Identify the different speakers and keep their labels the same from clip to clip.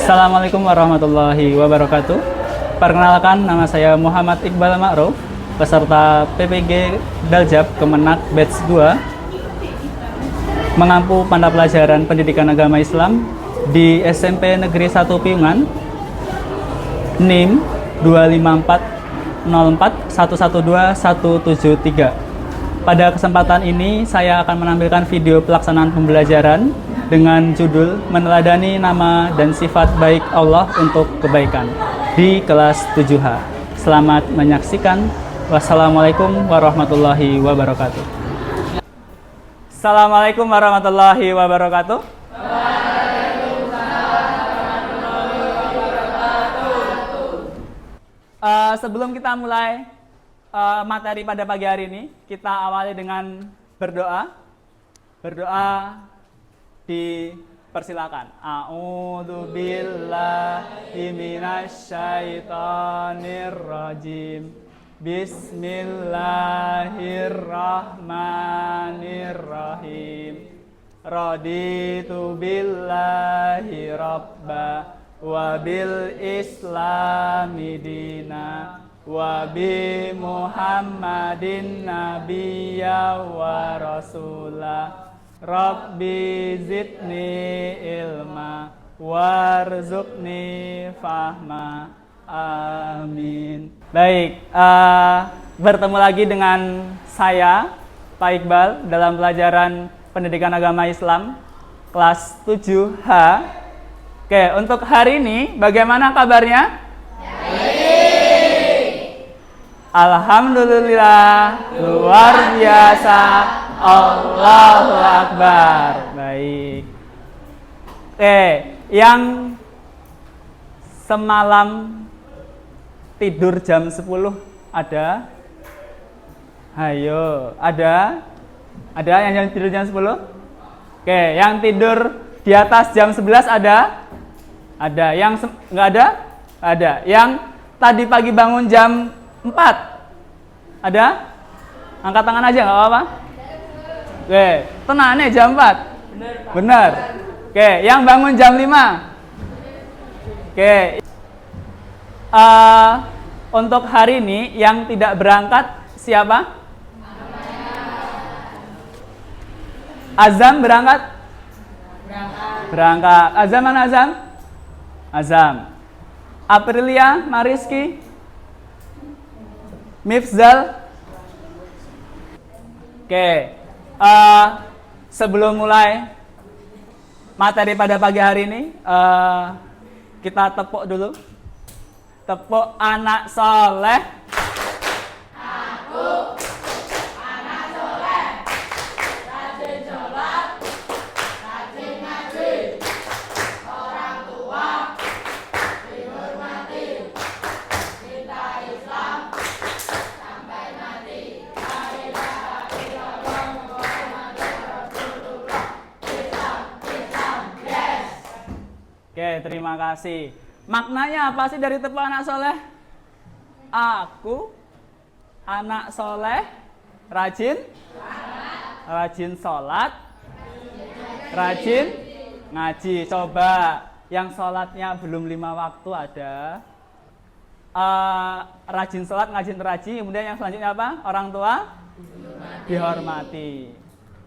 Speaker 1: Assalamualaikum warahmatullahi wabarakatuh. Perkenalkan, nama saya Muhammad Iqbal Ma'ruf, peserta PPG Daljab Kemenak Batch 2, mengampu mata pelajaran pendidikan agama Islam di SMP Negeri 1 Piungan, NIM 25404112173. Pada kesempatan ini saya akan menampilkan video pelaksanaan pembelajaran dengan judul Meneladani Nama dan Sifat Baik Allah untuk Kebaikan di kelas 7H. Selamat menyaksikan. Wassalamualaikum warahmatullahi wabarakatuh. Assalamualaikum warahmatullahi wabarakatuh. Sebelum kita mulai materi pada pagi hari ini, kita awali dengan berdoa. Berdoa dipersilakan. A'udzu billahi minasyaitonir rajim. Bismillahirrahmanirrahim. Raditu billahi rabba wa bil islami dina wa bi Muhammadin nabiyya wa rasulah. Rabbi zidni ilma warzuqni fahma. Amin. Baik, bertemu lagi dengan saya, Pak Iqbal, dalam pelajaran pendidikan agama Islam kelas 7H. Oke, untuk hari ini bagaimana kabarnya? Alhamdulillah, luar biasa. Allahu Akbar. Baik. Oke, yang semalam tidur jam 10 ada? Ayo, ada? Ada yang tidur jam 10? Oke, yang tidur di atas jam 11 ada? Ada. Yang nggak ada? Ada. Yang tadi pagi bangun jam 4? Ada? Angkat tangan aja, nggak apa-apa. Oke, tenang nih jam 4? Benar. Oke, yang bangun jam 5? Oke. Untuk hari ini yang tidak berangkat siapa? Azam berangkat? Berangkat. Azam mana Azam? Azam. Aprilia, Mariski, Mifzal. Oke. Sebelum mulai materi pada pagi hari ini, kita tepuk dulu. Tepuk anak soleh. Aku anak soleh, rajin sholat, rajin ngaji, orang tua dihormati, cinta Islam sampai mati. Oke, terima kasih. Maknanya apa sih dari tepuk anak soleh? Aku anak soleh, rajin sholat, rajin ngaji. Coba yang sholatnya belum 5 waktu ada. Rajin sholat, ngajin rajin. Kemudian yang selanjutnya apa? Orang tua dihormati.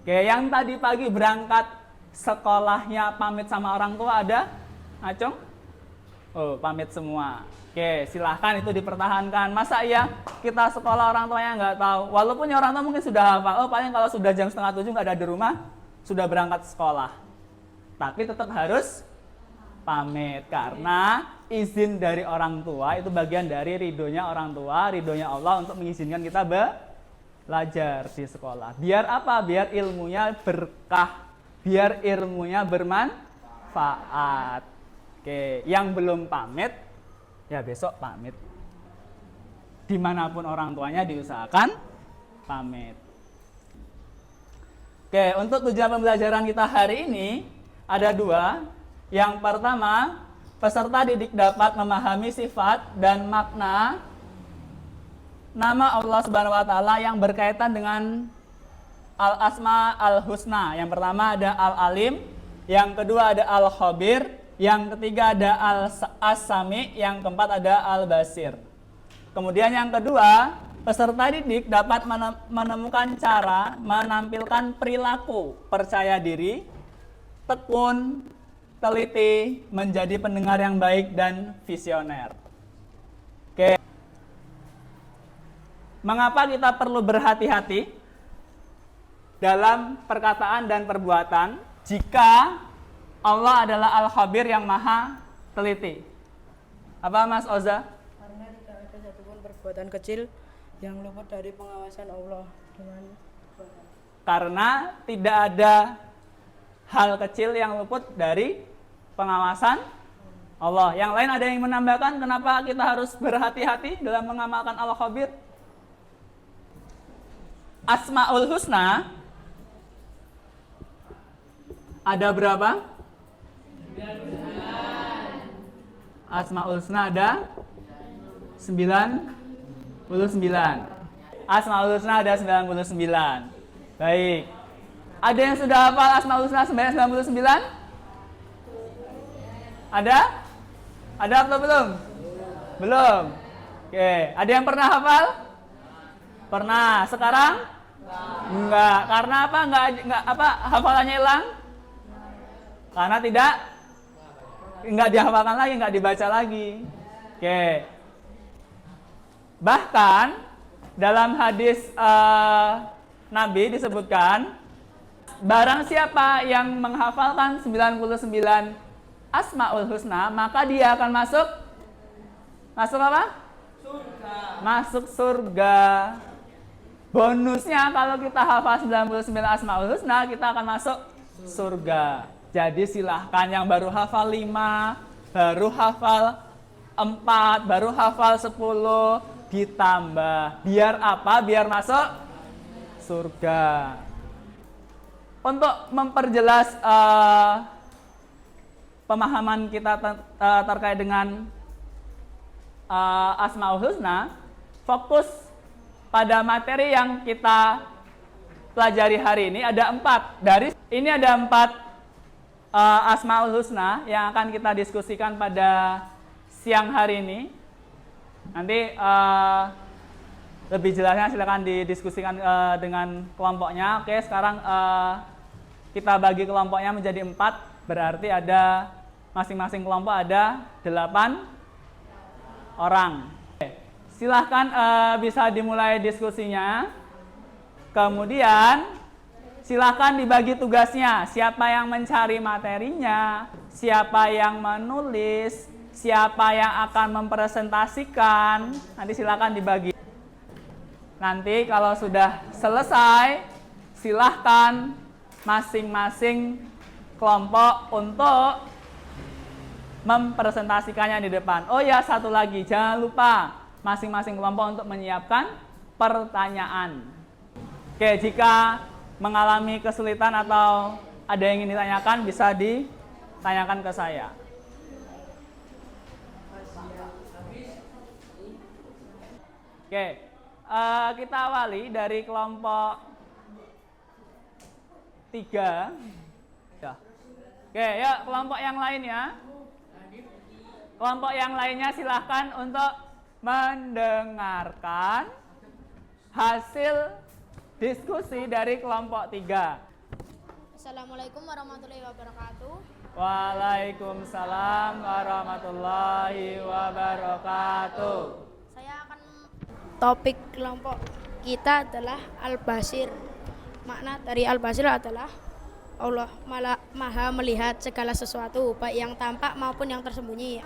Speaker 1: Oke, yang tadi pagi berangkat sekolahnya pamit sama orang tua ada? Acung? Oh, pamit semua. Oke, silahkan itu dipertahankan. Masa iya kita sekolah orang tuanya nggak tahu? Walaupun ya orang tua mungkin sudah hafal. Oh, paling kalau sudah jam 6:30 nggak ada di rumah, sudah berangkat sekolah. Tapi tetap harus pamit. Karena izin dari orang tua itu bagian dari ridhonya orang tua, ridhonya Allah untuk mengizinkan kita belajar di sekolah. Biar apa? Biar ilmunya berkah. Biar ilmunya bermanfaat. Oke, yang belum pamit, ya besok pamit. Dimanapun orang tuanya diusahakan pamit. Oke, untuk tujuan pembelajaran kita hari ini ada 2. Yang pertama, peserta didik dapat memahami sifat dan makna nama Allah Subhanahu wa Ta'ala yang berkaitan dengan Al-Asma Al-Husna. Yang pertama ada Al-Alim, yang kedua ada Al-Khabir, Yang ketiga ada As-Sami, yang keempat ada Al-Basir. Kemudian yang kedua, peserta didik dapat menemukan cara menampilkan perilaku percaya diri, tekun, teliti, menjadi pendengar yang baik dan visioner. Oke. Mengapa kita perlu berhati-hati dalam perkataan dan perbuatan jika Allah adalah Al-Khabir yang maha teliti? Apa Mas Oza?
Speaker 2: Karena tidak ada satupun perbuatan kecil yang luput dari pengawasan Allah.
Speaker 1: Karena tidak ada hal kecil yang luput dari pengawasan Allah. Yang lain ada yang menambahkan kenapa kita harus berhati-hati dalam mengamalkan Al-Khabir? Asmaul Husna ada berapa? 9. Asmaul Husna ada 99. Asmaul Husna ada 99. Baik. Ada yang sudah hafal Asmaul Husna 99? Ada? Ada atau belum? Belum. Oke, ada yang pernah hafal? Pernah. Sekarang? Enggak. Karena apa? Enggak apa? Hafalannya hilang? Karena enggak dihafalkan lagi, enggak dibaca lagi. Oke. Bahkan dalam hadis Nabi disebutkan, barang siapa yang menghafalkan 99 Asmaul Husna, maka dia akan masuk apa? Surga. Masuk surga. Bonusnya kalau kita hafal 99 Asmaul Husna, kita akan masuk surga. Jadi silahkan yang baru hafal 5, baru hafal 4, baru hafal 10, ditambah. Biar apa? Biar masuk surga. Untuk memperjelas pemahaman kita terkait dengan Asmaul Husna, fokus pada materi yang kita pelajari hari ini ada 4. Ini ada 4 Asmaul Husna yang akan kita diskusikan pada siang hari ini. Nanti lebih jelasnya silakan didiskusikan dengan kelompoknya. Oke, sekarang kita bagi kelompoknya menjadi 4. Berarti ada masing-masing kelompok ada 8 orang. Oke, silahkan bisa dimulai diskusinya. Kemudian silahkan dibagi tugasnya. Siapa yang mencari materinya, siapa yang menulis, siapa yang akan mempresentasikan. Nanti silahkan dibagi. Nanti kalau sudah selesai, silahkan masing-masing kelompok untuk mempresentasikannya di depan. Oh ya, satu lagi, jangan lupa masing-masing kelompok untuk menyiapkan pertanyaan. Oke, jika mengalami kesulitan atau ada yang ingin ditanyakan, bisa ditanyakan ke saya. Oke, kita awali dari kelompok 3. Ya. Oke, ya kelompok yang lainnya. Kelompok yang lainnya silahkan untuk mendengarkan hasil diskusi dari kelompok 3.
Speaker 3: Assalamualaikum warahmatullahi wabarakatuh.
Speaker 1: Waalaikumsalam warahmatullahi wabarakatuh.
Speaker 3: Topik kelompok kita adalah Al-Basir. Makna dari Al-Basir adalah Allah maha melihat segala sesuatu, baik yang tampak maupun yang tersembunyi.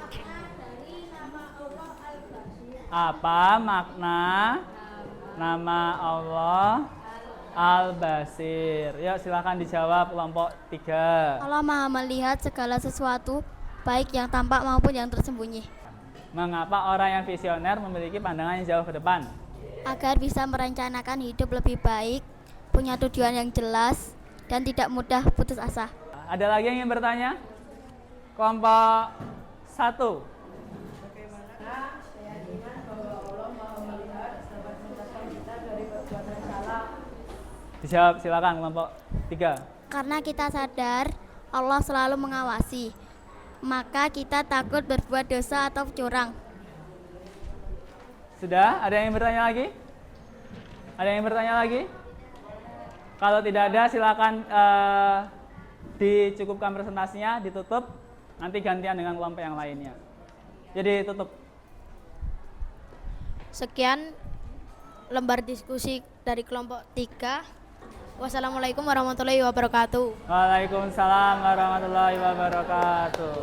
Speaker 1: Apa makna nama Allah Al-Basir? Yuk silakan dijawab kelompok 3.
Speaker 4: Allah maha melihat segala sesuatu, baik yang tampak maupun yang tersembunyi.
Speaker 1: Mengapa orang yang visioner memiliki pandangan yang jauh ke depan?
Speaker 4: Agar bisa merencanakan hidup lebih baik, punya tujuan yang jelas, dan tidak mudah putus asa.
Speaker 1: Ada lagi yang ingin bertanya? Kelompok 1.
Speaker 2: Bagaimana keyakinan bahwa Allah maha melihat dapat menetapkan kita dari perbuatan salah?
Speaker 1: Dijawab silakan kelompok 3.
Speaker 4: Karena kita sadar Allah selalu mengawasi. maka kita takut berbuat dosa atau curang.
Speaker 1: Sudah? Ada yang bertanya lagi? Ada yang bertanya lagi? Kalau tidak ada, silakan dicukupkan presentasinya, ditutup. Nanti gantian dengan kelompok yang lainnya. Jadi tutup.
Speaker 3: Sekian lembar diskusi dari kelompok 3. Wassalamualaikum warahmatullahi wabarakatuh.
Speaker 1: Waalaikumsalam warahmatullahi wabarakatuh.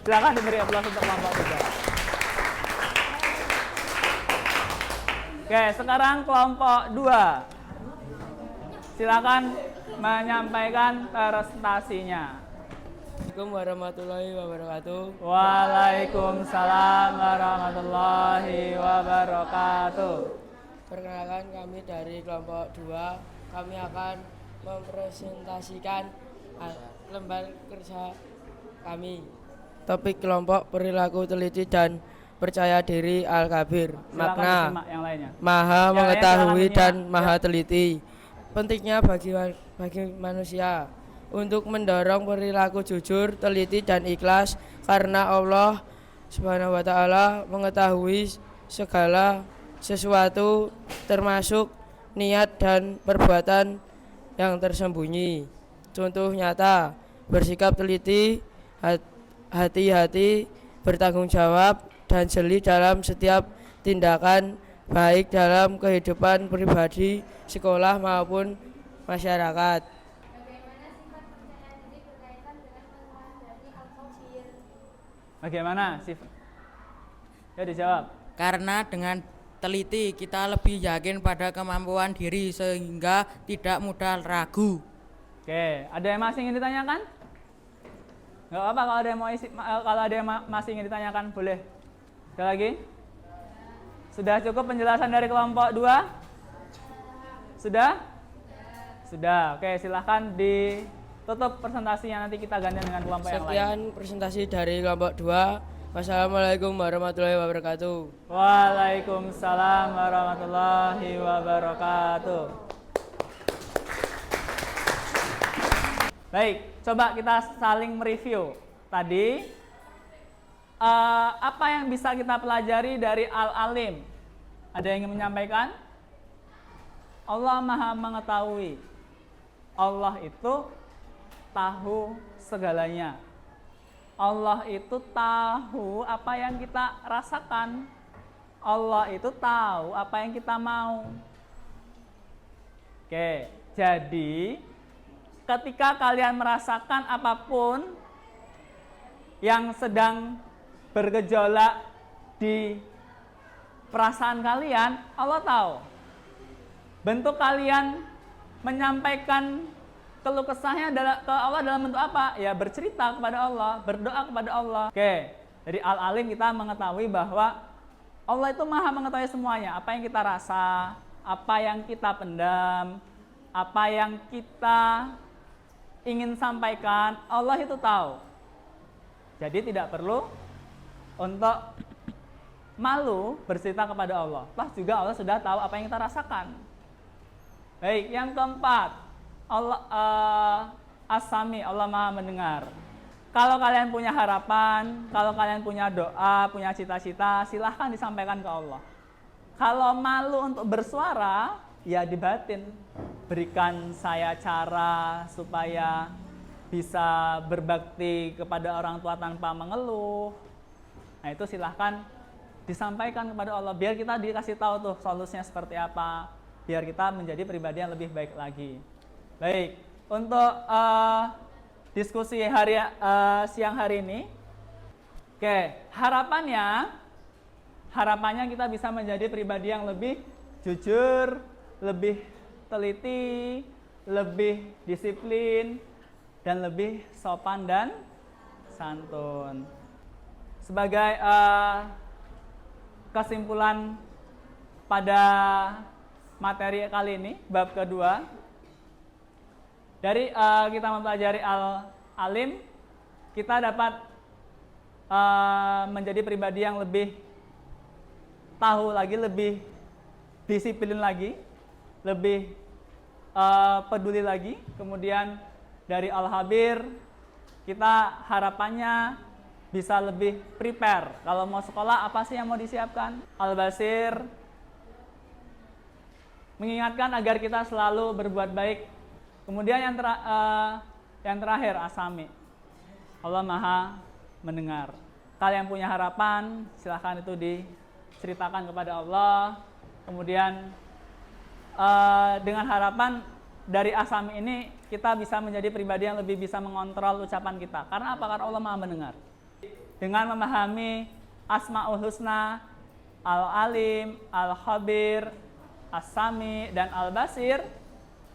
Speaker 1: Silakan diberi aplaus untuk kelompok 3. Oke, sekarang kelompok 2. Silakan menyampaikan presentasinya.
Speaker 5: Assalamualaikum warahmatullahi wabarakatuh.
Speaker 1: Waalaikumsalam warahmatullahi wabarakatuh.
Speaker 5: Perkenalkan, kami dari kelompok 2. Kami akan mempresentasikan lembar kerja kami. Topik kelompok perilaku teliti dan percaya diri Al-Kabir.
Speaker 1: Silakan
Speaker 5: Makna
Speaker 1: disimak yang lainnya.
Speaker 5: maha
Speaker 1: Yang
Speaker 5: mengetahui
Speaker 1: lainnya
Speaker 5: dan
Speaker 1: silakan
Speaker 5: maha teliti. Pentingnya bagi manusia untuk mendorong perilaku jujur, teliti dan ikhlas karena Allah Subhanahu wa taala mengetahui segala sesuatu termasuk niat dan perbuatan yang tersembunyi. Contoh nyata, bersikap teliti, hati-hati, bertanggung jawab dan jeli dalam setiap tindakan baik dalam kehidupan pribadi, sekolah maupun masyarakat.
Speaker 1: Bagaimana sih? Ya dijawab.
Speaker 6: Karena dengan teliti kita lebih yakin pada kemampuan diri sehingga tidak mudah ragu.
Speaker 1: Oke, ada yang masih ingin ditanyakan? Nggak apa-apa kalau ada yang kalau ada yang masih ingin ditanyakan, boleh. Ada lagi? Sudah cukup penjelasan dari kelompok 2? Sudah? Sudah. Oke, silahkan ditutup presentasinya, nanti kita gantian dengan kelompok yang lain.
Speaker 5: Sekian presentasi dari kelompok 2. Wassalamualaikum warahmatullahi wabarakatuh.
Speaker 1: Waalaikumsalam warahmatullahi wabarakatuh. Baik, coba kita saling mereview. Tadi apa yang bisa kita pelajari dari Al-Alim? Ada yang ingin menyampaikan? Allah Maha mengetahui. Allah itu tahu segalanya. Allah itu tahu apa yang kita rasakan. Allah itu tahu apa yang kita mau. Oke, jadi ketika kalian merasakan apapun yang sedang bergejolak di perasaan kalian, Allah tahu. Bentuk kalian menyampaikan keluh kesahnya ke Allah dalam bentuk apa? Ya bercerita kepada Allah, berdoa kepada Allah. Oke, dari Al-Alim kita mengetahui bahwa Allah itu Maha mengetahui semuanya. Apa yang kita rasa, apa yang kita pendam, apa yang kita ingin sampaikan, Allah itu tahu. Jadi tidak perlu untuk malu bercerita kepada Allah. Toh juga Allah sudah tahu apa yang kita rasakan. Baik, yang keempat, Allah As-Sami, Allah Maha mendengar. Kalau kalian punya harapan, kalau kalian punya doa, punya cita-cita, silahkan disampaikan ke Allah. Kalau malu untuk bersuara, ya dibatin. Berikan saya cara supaya bisa berbakti kepada orang tua tanpa mengeluh. Nah itu silahkan disampaikan kepada Allah, biar kita dikasih tahu tuh solusinya seperti apa, biar kita menjadi pribadi yang lebih baik lagi. Baik, untuk diskusi siang hari ini, oke, harapannya kita bisa menjadi pribadi yang lebih jujur, lebih teliti, lebih disiplin, dan lebih sopan dan santun. Sebagai kesimpulan pada materi kali ini, bab kedua, dari kita mempelajari Al-Alim, kita dapat menjadi pribadi yang lebih tahu lagi, lebih disiplin lagi, lebih peduli lagi. Kemudian dari Al-Habir, kita harapannya bisa lebih prepare. Kalau mau sekolah, apa sih yang mau disiapkan? Al-Basir mengingatkan agar kita selalu berbuat baik. Kemudian yang terakhir, As-Sami. Allah Maha mendengar. Kalian punya harapan, silahkan itu diceritakan kepada Allah. Kemudian dengan harapan dari As-Sami ini kita bisa menjadi pribadi yang lebih bisa mengontrol ucapan kita. Karena apa? Karena Allah Maha mendengar. Dengan memahami Asmaul Husna, Al-Alim, Al-Khabir, As-Sami, dan Al-Basir,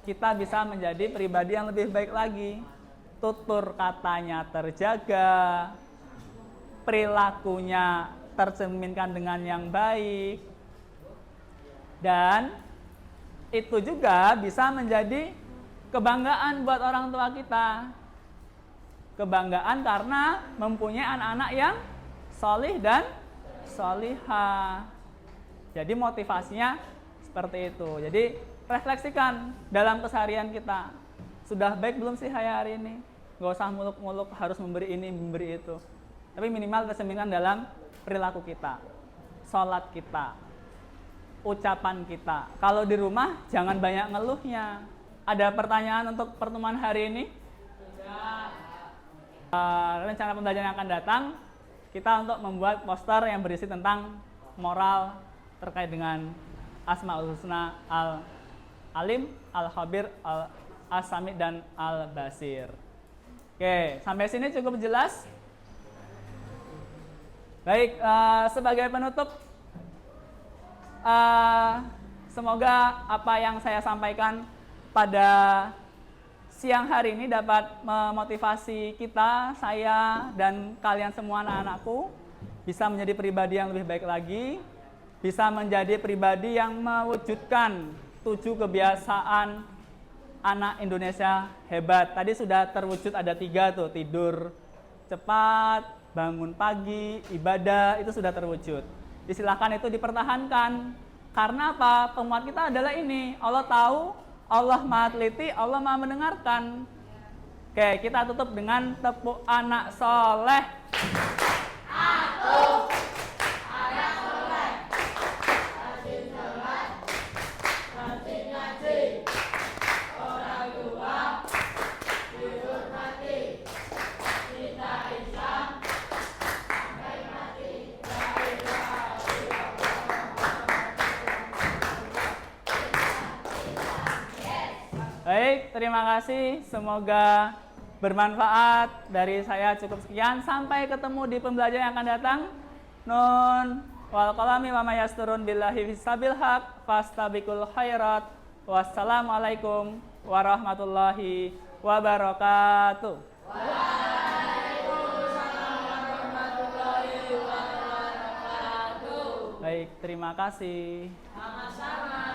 Speaker 1: kita bisa menjadi pribadi yang lebih baik lagi. Tutur katanya terjaga, perilakunya tercerminkan dengan yang baik, dan itu juga bisa menjadi kebanggaan buat orang tua kita. Kebanggaan karena mempunyai anak-anak yang solih dan solihah. Jadi motivasinya seperti itu. Jadi refleksikan dalam keseharian kita. Sudah baik belum sih hari ini? Gak usah muluk-muluk harus memberi ini, memberi itu. Tapi minimal tercerminkan dalam perilaku kita, sholat kita, ucapan kita. Kalau di rumah jangan banyak ngeluhnya. Ada pertanyaan untuk pertemuan hari ini? Rencana pembelajaran yang akan datang, kita untuk membuat poster yang berisi tentang moral terkait dengan Asmaul Husna, Al-Alim, Al-Khabir, As-Sami, dan Al-Basir. Oke, sampai sini cukup jelas? Baik, sebagai penutup, semoga apa yang saya sampaikan pada siang hari ini dapat memotivasi kita, saya, dan kalian semua anak-anakku bisa menjadi pribadi yang lebih baik lagi, bisa menjadi pribadi yang mewujudkan 7 kebiasaan anak Indonesia hebat. Tadi sudah terwujud ada 3 tuh, tidur cepat, bangun pagi, ibadah, itu sudah terwujud. Disilahkan itu dipertahankan. Karena apa? Penguat kita adalah ini. Allah tahu, Allah Maha teliti, Allah Maha mendengarkan. Oke, kita tutup dengan tepuk anak soleh. Aku anak soleh. Rajin sholat, rajin ngaji, orang tua dihormati, kita Islam sampai mati. Baik, terima kasih. Semoga bermanfaat. Dari saya cukup sekian. Sampai ketemu di pembelajaran yang akan datang. Nun wal qalami wa may yasturun billahi fisabil haq fastabiqul khairat. Wassalamualaikum warahmatullahi wabarakatuh. Waalaikumsalam warahmatullahi wabarakatuh. Baik, terima kasih. Sama-sama.